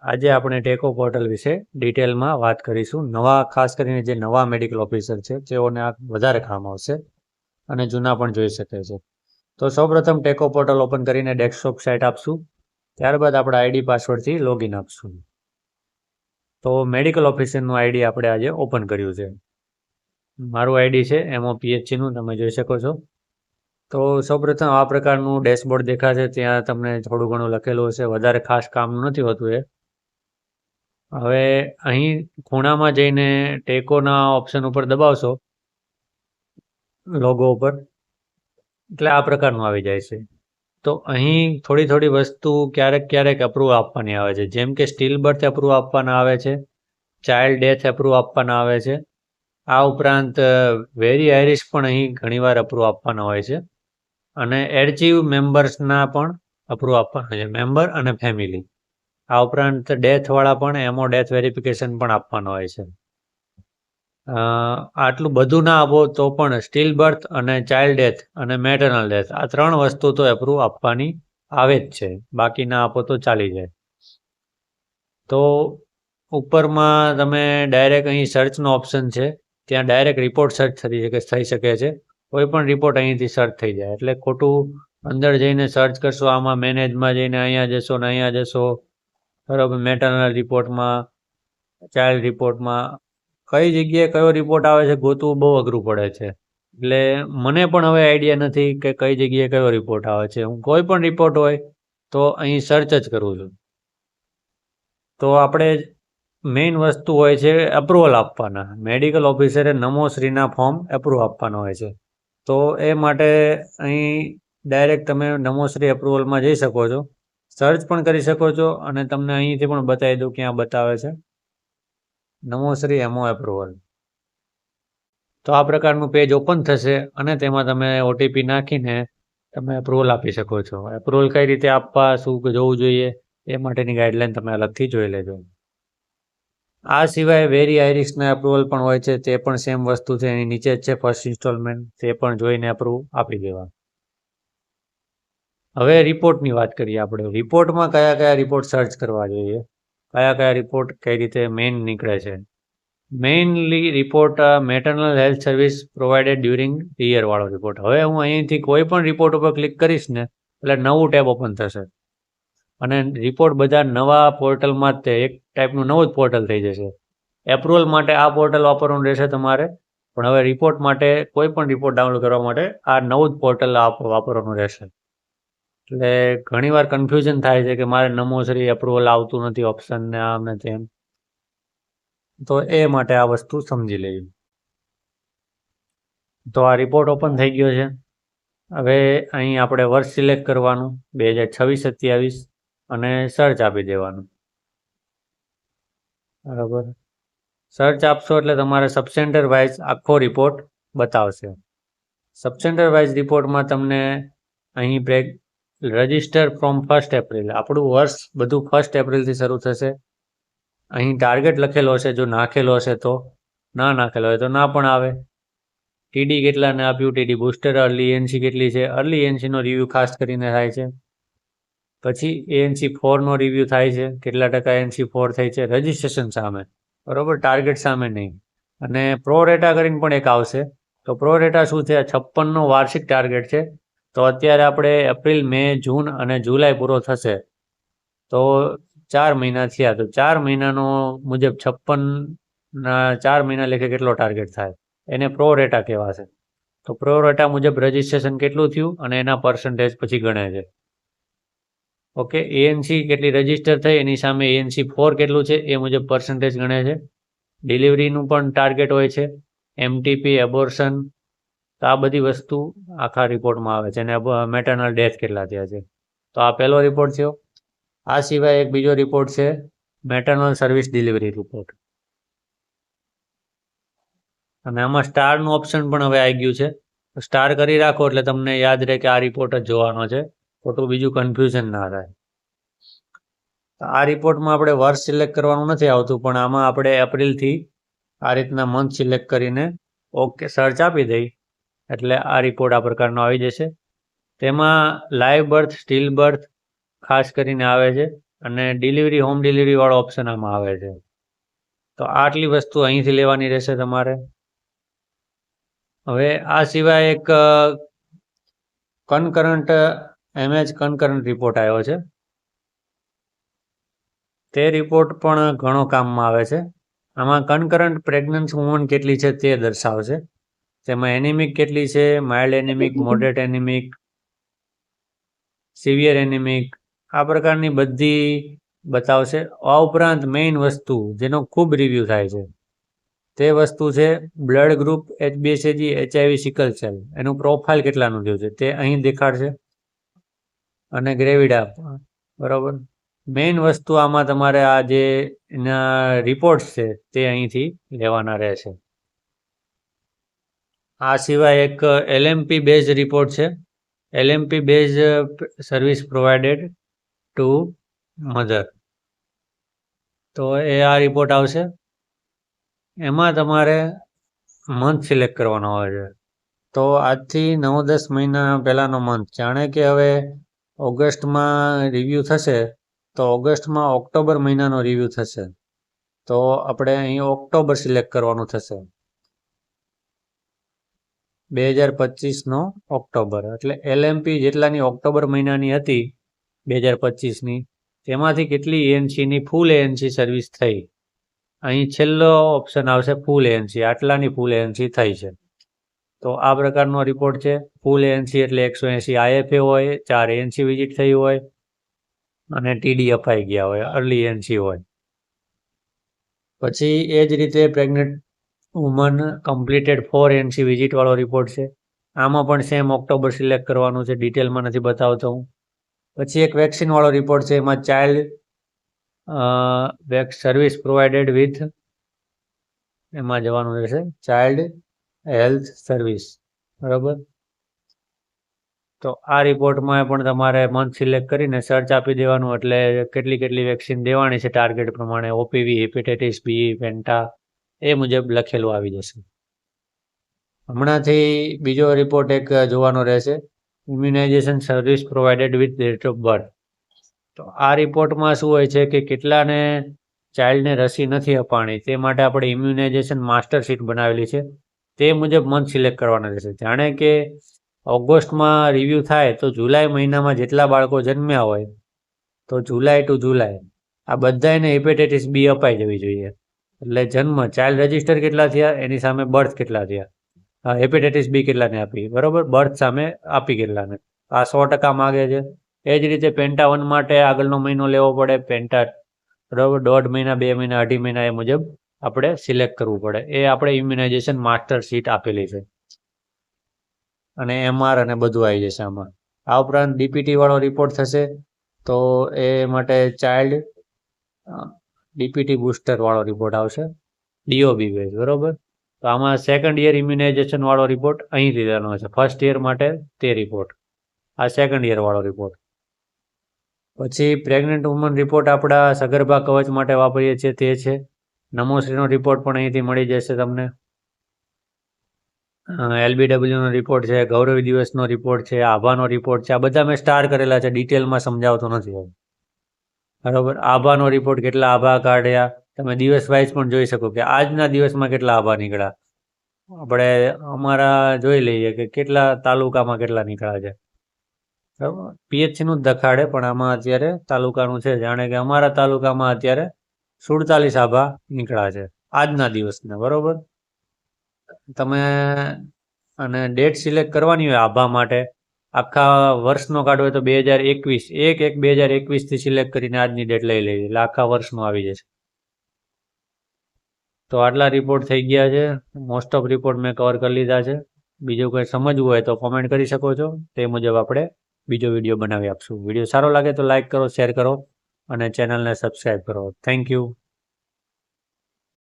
આજે આપણે ટેકો પોર્ટલ વિશે ડિટેલમાં વાત કરીશું. ખાસ કરીને જે નવા મેડિકલ ઓફિસર છે તેઓને આ વધારે કામ આવશે અને જૂના પણ જોઈ શકે છે. તો સૌપ્રથમ ટેકો પોર્ટલ ઓપન કરીને ડેસ્કટોપ સાઇટ આપશું. ત્યારબાદ આપણે આઈડી પાસવર્ડથી લોગિન આપશું. તો મેડિકલ ઓફિસરનું આઈડી આપણે આજે ઓપન કર્યું છે. મારું આઈડી છે MOPHCનું, તમે જોઈ શકો છો. તો સૌપ્રથમ આ પ્રકારનું ડેશબોર્ડ દેખાશે. ત્યાં તમને થોડું ઘણું લખેલું હશે, વધારે ખાસ કામ નથી હોતું એ. હવે અહીં ખૂણામાં જઈને ટેકોના ઓપ્શન ઉપર દબાવશો લોગો ઉપર, એટલે આ પ્રકારનું આવી જાય છે. તો અહીં થોડી વસ્તુ ક્યારેક અપ્રૂવ આપવાની આવે છે, જેમ કે સ્ટીલ બર્થ અપ્રૂવ આપવાના આવે છે, ચાઇલ્ડ ડેથ અપ્રૂવ આપવાના આવે છે. આ ઉપરાંત વેરી આઇરિશ પણ અહીં ઘણીવાર અપ્રૂવ આપવાના હોય છે, અને એડચીવ મેમ્બર્સના પણ અપ્રૂવ આપવાના છે, મેમ્બર અને ફેમિલી. આ ઉપરાંત ડેથવાળા પણ એમો ડેથ વેરિફિકેશન પણ આપવાનું હોય છે. આટલું બધું ના આપો તો પણ સ્ટીલ બર્થ અને ચાઇલ્ડ ડેથ અને મેટરનલ ડેથ, આ 3 વસ્તુ તો એપ્રૂવ આપવાની આવે જ છે. બાકી ના આપો તો ચાલી જાય. તો ઉપરમાં તમે ડાયરેક્ટ અહીં સર્ચનો ઓપ્શન છે, ત્યાં ડાયરેક્ટ રિપોર્ટ સર્ચ થઈ શકે છે. કોઈ પણ રિપોર્ટ અહીંથી સર્ચ થઈ જાય, એટલે ખોટું અંદર જઈને સર્ચ કરશો. આમાં મેનેજમાં જઈને અહીંયા જશો ને અહીંયા જશો, બરાબર, મેટરનલ રિપોર્ટમાં, ચાઇલ્ડ રિપોર્ટમાં, કઈ જગ્યાએ કયો રિપોર્ટ આવે છે ગોતવું બહુ અઘરું પડે છે. એટલે મને પણ હવે આઈડિયા નથી કે કઈ જગ્યાએ કયો રિપોર્ટ આવે છે. હું કોઈ પણ રિપોર્ટ હોય તો અહીં સર્ચ જ કરું છું. તો આપણે મેઇન વસ્તુ હોય છે અપ્રુવલ આપવાના. મેડિકલ ઓફિસરે નમોશ્રીના ફોર્મ એપ્રુવ આપવાના હોય છે. તો એ માટે અહીં ડાયરેક્ટ તમે નમોશ્રી અપ્રુવલમાં જઈ શકો છો, સર્ચ પણ કરી શકો છો, અને તમને અહીંથી પણ બતાવી દઉં ક્યાં બતાવે છે નમોશ્રી એમઓ એપ્રુવલ. તો આ પ્રકારનું પેજ ઓપન થશે અને તેમાં તમે ઓટીપી નાખીને તમે એપ્રુવલ આપી શકો છો. એપ્રુવલ કઈ રીતે આપવા, શું જોવું જોઈએ, એ માટેની ગાઈડલાઈન તમે અલગથી જોઈ લેજો. આ સિવાય વેરી આઇરિશના એપ્રુવલ પણ હોય છે, તે પણ સેમ વસ્તુ છે. એની નીચે જ છે ફર્સ્ટ ઇન્સ્ટોલમેન્ટ, તે પણ જોઈને એપ્રુવ આપી દેવા. હવે રિપોર્ટની વાત કરીએ આપણે. રિપોર્ટમાં કયા રિપોર્ટ સર્ચ કરવા જોઈએ, કયા રિપોર્ટ કઈ રીતે મેઇન નીકળે છે. Mainly report maternal health service provided during the year વાળો રિપોર્ટ. હવે હું અહીંથી કોઈ પણ રિપોર્ટ ઉપર ક્લિક કરીશ ને એટલે નવું ટેબ ઓપન થશે, અને રિપોર્ટ બધા નવા પોર્ટલમાં જ એક ટાઈપનું નવું જ પોર્ટલ થઈ જશે. એપ્રુવલ માટે આ પોર્ટલ વાપરવાનું રહેશે તમારે, પણ હવે રિપોર્ટ માટે કોઈ પણ રિપોર્ટ ડાઉનલોડ કરવા માટે આ નવું જ પોર્ટલ વાપરવાનું રહેશે. એટલે ઘણીવાર કન્ફ્યુઝન થાય છે કે મારે નમોશ્રી એપ્રુવલ આવતું નથી ઓપ્શન ને આમ ને તેમ. તો એ માટે આ વસ્તુ સમજી લેવી. તો આ રિપોર્ટ ઓપન થઈ ગયો છે. હવે અહીં આપણે વર્ષ સિલેક્ટ કરવાનું 2026-27 અને સર્ચ આપી દેવાનું. બરાબર, સર્ચ આપશો એટલે તમારે સબસેન્ટર વાઇઝ આખો રિપોર્ટ બતાવશે. સબસેન્ટર વાઇઝ રિપોર્ટમાં તમને અહીં રજિસ્ટર ફ્રોમ 1 એપ્રિલ, આપણું વર્ષ બધું 1 એપ્રિલથી શરૂ થશે. અહીં ટાર્ગેટ લખેલો હશે, જો નાખેલો હશે તો, ના નાખેલો હોય તો ના પણ આવે. ટીડી કેટલાને આપ્યું, ટીડી બુસ્ટર, અર્લી એનસી કેટલી છે, અર્લી એનસીનો રિવ્યૂ ખાસ કરીને થાય છે. પછી ANC4નો રિવ્યૂ થાય છે, કેટલા ટકા ANC4 થઈ છે રજિસ્ટ્રેશન સામે, બરાબર, ટાર્ગેટ સામે નહીં. અને પ્રો રેટા કરીને પણ એક આવશે. તો પ્રો રેટા શું છે? 56નો વાર્ષિક ટાર્ગેટ છે. તો અત્યારે આપણે એપ્રિલ, મે, જૂન અને જુલાઈ પૂરો થશે, તો 4 મહિના થયા. તો 4 મહિનાનો મુજબ 56ના 4 મહિના લેખે કેટલો ટાર્ગેટ થાય, એને પ્રો રેટા કહેવાશે. તો પ્રો રેટા મુજબ રજિસ્ટ્રેશન કેટલું થયું અને એના પર્સન્ટેજ પછી ગણે છે. ઓકે, ANC કેટલી રજિસ્ટર થઈ એની સામે ANC4 કેટલું છે એ મુજબ પર્સન્ટેજ ગણે છે. ડિલિવરીનું પણ ટાર્ગેટ હોય છે, MTP, એબોર્શન, તો આ બધી વસ્તુ આખા રિપોર્ટમાં આવે છે. અને મેટરનલ ડેથ કેટલા થયા છે. તો આ પહેલો રિપોર્ટ થયો. આ સિવાય એક બીજો રિપોર્ટ છે મેટરનલ સર્વિસ ડિલિવરી રિપોર્ટ, અને આમાં સ્ટારનું ઓપ્શન પણ હવે આવી ગયું છે. સ્ટાર કરી રાખો એટલે તમને યાદ રહે કે આ રિપોર્ટ જ જોવાનો છે, ખોટું બીજું કન્ફ્યુઝન ના થાય. આ રિપોર્ટમાં આપણે વર્ષ સિલેક્ટ કરવાનું નથી આવતું, પણ આમાં આપણે એપ્રિલથી આ રીતના મંથ સિલેક્ટ કરીને ઓકે સર્ચ આપી દઈ એટલે આ રિપોર્ટ આ પ્રકારનો આવી જશે. તેમાં લાઈવ બર્થ, સ્ટીલ બર્થ ખાસ કરીને આવે છે, અને ડિલિવરી હોમ ડિલિવરી વાળો ઓપ્શન આમાં આવે છે. તો આટલી વસ્તુ અહીંથી લેવાની રહેશે તમારે. હવે આ સિવાય એક કનકરન્ટ એમએચ કનકરન્ટ રિપોર્ટ આવ્યો છે. તે રિપોર્ટ પણ ઘણો કામમાં આવે છે. આમાં કનકરન્ટ પ્રેગ્નન્સી વુમન કેટલી છે તે દર્શાવશે. તેમાં એનિમિક કેટલી છે, માઇલ્ડ એનિમિક, મોડરેટ એનિમિક, સિવિયર એનિમિક, આ પ્રકારની બધી બતાવશે. આ ઉપરાંત મેઇન વસ્તુ જેનો ખૂબ રિવ્યૂ થાય છે તે વસ્તુ છે blood group, HbA1c, HIV, sickle cell. એનું પ્રોફાઇલ કેટલાનું થયું છે તે અહીં દેખાડશે. અને ગ્રેવિડા, બરાબર. મેઇન વસ્તુ આમાં તમારે આ જે એના રિપોર્ટ્સ છે તે અહીંથી લેવાના રહેશે. આ સિવાય એક LMP બેઝ રિપોર્ટ છે. LMP base service provided two mother. તો એ આ રિપોર્ટ આવશે. એમાં તમારે મંથ સિલેક્ટ કરવાનો હોય છે. તો આજથી 9-10 મહિના પહેલાંનો મંથ, જાણે કે હવે ઓગસ્ટમાં રિવ્યૂ થશે તો ઓગસ્ટમાં ઓક્ટોબર મહિનાનો રિવ્યૂ થશે. તો આપણે અહીં ઓક્ટોબર સિલેક્ટ કરવાનું થશે, 2025નો ઓક્ટોબર. એટલે LMP જેટલાની ઓક્ટોબર મહિનાની હતી 2025ની, તેમાંથી કેટલી ANCની ફૂલ ANC સર્વિસ થઈ. અહીં છેલ્લો ઓપ્શન આવશે ફૂલ ANC, આટલાની ફૂલ ANC થઈ છે. તો આ પ્રકારનો રિપોર્ટ છે. ફૂલ ANC એટલે 180 IFA હોય, 4 ANC વિઝિટ થઈ હોય અને TD અપાઈ ગયા હોય, અર્લી ANC હોય. પછી એ જ રીતે pregnant woman completed 4 ANC visit વાળો રિપોર્ટ છે. આમાં પણ સેમ ઓક્ટોબર સિલેક્ટ કરવાનું છે, ડિટેલમાં નથી બતાવતો હું. પછી એક વેક્સિન વાળો રિપોર્ટ છે. એમાં ચાઇલ્ડ સર્વિસ પ્રોવાઇડેડ વિથ, એમાં જવાનું રહેશે ચાઇલ્ડ હેલ્થ સર્વિસ, બરાબર. તો આ રિપોર્ટમાં પણ તમારે મંથ સિલેક્ટ કરીને સર્ચ આપી દેવાનું, એટલે કેટલી વેક્સિન દેવાની છે ટાર્ગેટ પ્રમાણે, OPV, હેપેટાઇટિસ બી, પેન્ટા, એ મુજબ લખેલું આવી જશે. હમણાંથી બીજો રિપોર્ટ એક જોવાનો રહેશે, immunization service provided with date of birth. તો આ રિપોર્ટમાં શું હોય છે કે કેટલાને ચાઇલ્ડને રસી નથી અપાણી, તે માટે આપણે ઇમ્યુનાઇઝેશન માસ્ટર શીટ બનાવેલી છે. તે મુજબ મંથ સિલેક્ટ કરવાના રહેશે. જાણે કે ઓગસ્ટમાં રિવ્યૂ થાય તો જુલાઈ મહિનામાં જેટલા બાળકો જન્મ્યા હોય તો જુલાઈ ટુ જુલાઈ આ બધાને હેપેટાઇટિસ બી અપાઈ જવી જોઈએ. એટલે જન્મ, ચાઇલ્ડ રજિસ્ટર કેટલા થયા, એની સામે બર્થ કેટલા થયા, હેપેટાઇટિસ બી કેટલાને આપી, બરાબર, બર્થ સામે આપી કેટલાને, આ 100% માગે છે. એ જ રીતે પેન્ટા 1 માટે આગળનો મહિનો લેવો પડે, પેન્ટા, બરાબર, 1.5 મહિના, 2 મહિના, 2.5 મહિના, એ મુજબ આપણે સિલેક્ટ કરવું પડે. એ આપણે ઇમ્યુનાઇઝેશન માસ્ટર શીટ આપેલી છે. અને MR અને બધું આવી જશે આમાં. આ ઉપરાંત DPT વાળો રિપોર્ટ થશે. તો એ માટે ચાઇલ્ડ DPT બુસ્ટર વાળો રિપોર્ટ આવશે, DOB બેઝ, બરાબર. તો આમાં સેકન્ડ યર ઇમ્યુનાઇઝેશન વાળો રિપોર્ટ અહીંથી લેવાનો છે. ફર્સ્ટ યર માટે તે રિપોર્ટ, આ સેકન્ડ યર વાળો રિપોર્ટ. પછી પ્રેગ્નન્ટ વુમન રિપોર્ટ આપણા સગર્ભા કવચ માટે વાપરીએ છીએ તે છે. નમોશ્રીનો રિપોર્ટ પણ અહીંથી મળી જશે તમને. LBWનો રિપોર્ટ છે, ગૌરવ દિવસનો રિપોર્ટ છે, આભાનો રિપોર્ટ છે. આ બધા મેં સ્ટાર કરેલા છે, ડિટેલમાં સમજાવતો નથી, બરાબર. આભાનો રિપોર્ટ, કેટલા આભા કાઢ્યા, તમે દિવસ વાઇઝ પણ જોઈ શકો કે આજના દિવસમાં કેટલા આભા નીકળ્યા. આપણે અમારા જોઈ લઈએ કે કેટલા તાલુકામાં કેટલા નીકળ્યા છે, બરાબર. PHCનું જ દેખાડે પણ આમાં અત્યારે તાલુકાનું છે. જાણે કે અમારા તાલુકામાં અત્યારે 47 આભા નીકળ્યા છે આજના દિવસના, બરાબર. તમે અને ડેટ સિલેક્ટ કરવાની હોય આભા માટે, આખા વર્ષનો કાઢવો હોય તો 2021, 1/1/2021થી સિલેક્ટ કરીને આજની ડેટ લઈ લેવી, એટલે આખા વર્ષનો આવી જશે. તો આટલા રિપોર્ટ થઈ ગયા છે. મોસ્ટ ઓફ રિપોર્ટ મેં કવર કરી લીધા છે. બીજું કંઈ સમજવું હોય તો કોમેન્ટ કરી શકો છો, તે મુજબ આપણે બીજો વિડીયો બનાવી આપશું. વિડીયો સારો લાગે તો લાઇક કરો, શેર કરો અને ચેનલને સબસ્ક્રાઈબ કરો. Thank you.